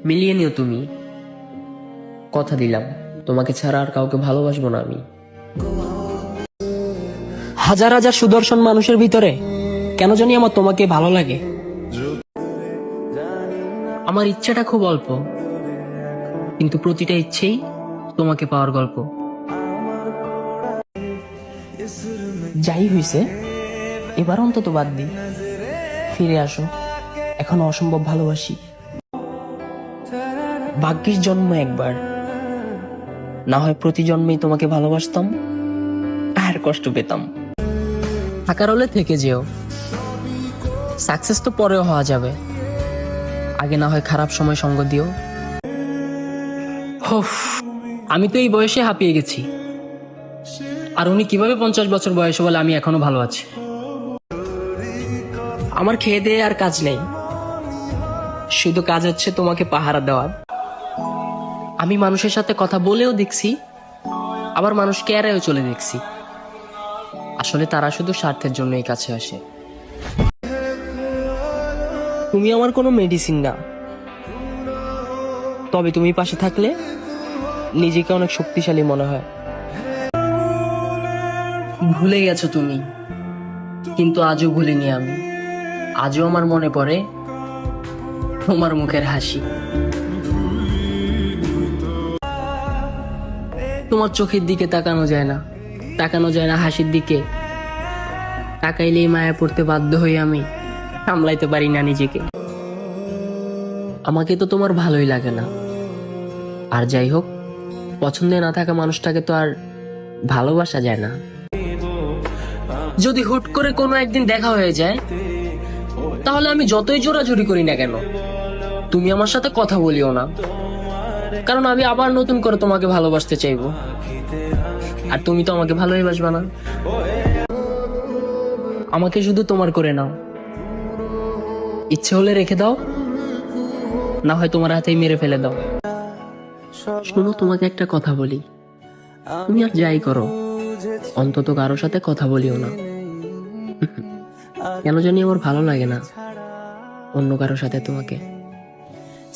মিলিয়ে নিও তুমি। কথা দিলাম তোমাকে ছাড়া আর কাউকে ভালোবাসবো না আমি। হাজার হাজার সুদর্শন মানুষের ভিতরে কেন জানি আমার তোমাকে ভালো লাগে। আমার ইচ্ছাটা খুব অল্প, কিন্তু প্রতিটা ইচ্ছেই তোমাকে পাওয়ার গল্প। যাই হইছে, এবার অন্তত বাদ দি, ফিরে আসো, এখন অসম্ভব ভালোবাসি। ভাগ্যিস জন্ম একবার, না হয় প্রতি জন্মেই তোমাকে ভালোবাসতাম আর কষ্ট পেতাম। থাকার হলে থেকে যেও, সাকসেস তো পরেও হওয়া যাবে, আগে না হয় খারাপ সময় সঙ্গ দিও। হোফ, আমি তো এই বয়সে হাঁপিয়ে গেছি, আর উনি কিভাবে 50 বছর বয়সে বলে আমি এখনো ভালো আছি। আমার খেয়ে দিয়ে আর কাজ নেই, শুধু কাজ হচ্ছে তোমাকে পাহারা দেওয়ার। আমি মানুষের সাথে কথা বলেও দেখছি, আবার মানুষকে এড়াইও চলে দেখছি। আসলে তারা শুধু স্বার্থের জন্যই কাছে আসে। তুমি আমার কোনো মেডিসিন না, তবে তুমি পাশে থাকলে নিজেকে অনেক শক্তিশালী মনে হয়। ভুলে গেছো তুমি, কিন্তু আজও ভুলিনি আমি। আজও আমার মনে পড়ে তোমার মুখের হাসি। তোমার চোখের দিকে তাকানো যায় না, তাকানো যায় না হাসির দিকে। তাকাইলেই মায়া পড়তে বাধ্য হই আমি, সামলাইতে পারি না নিজেকে। আমাকে তো তোমার ভালোই লাগে না, আর যাই হোক, পছন্দে না থাকা মানুষটাকে তো আর ভালোবাসা যায় না। যদি হুট করে কোনো একদিন দেখা হয়ে যায়, তাহলে আমি যতই জোরাজুরি করি না কেন, তুমি আমার সাথে কথা বলিও না, কারণ আমি আবার নতুন করে তোমাকে ভালোবাসতে চাইবো, আর তুমি তো আমাকে ভালোই বাসবা না। আমাকে শুধু তোমার করে নাও, ইচ্ছে হলে রেখে দাও, না হয় তোমার হাতেই মেরে ফেলে দাও। শোনো, তোমাকে একটা কথা বলি, তুমি আর যাই করো, অন্তত কারো সাথে কথা বলিও না। কেন জানি আমার ভালো লাগে না অন্য কারো সাথে তোমাকে।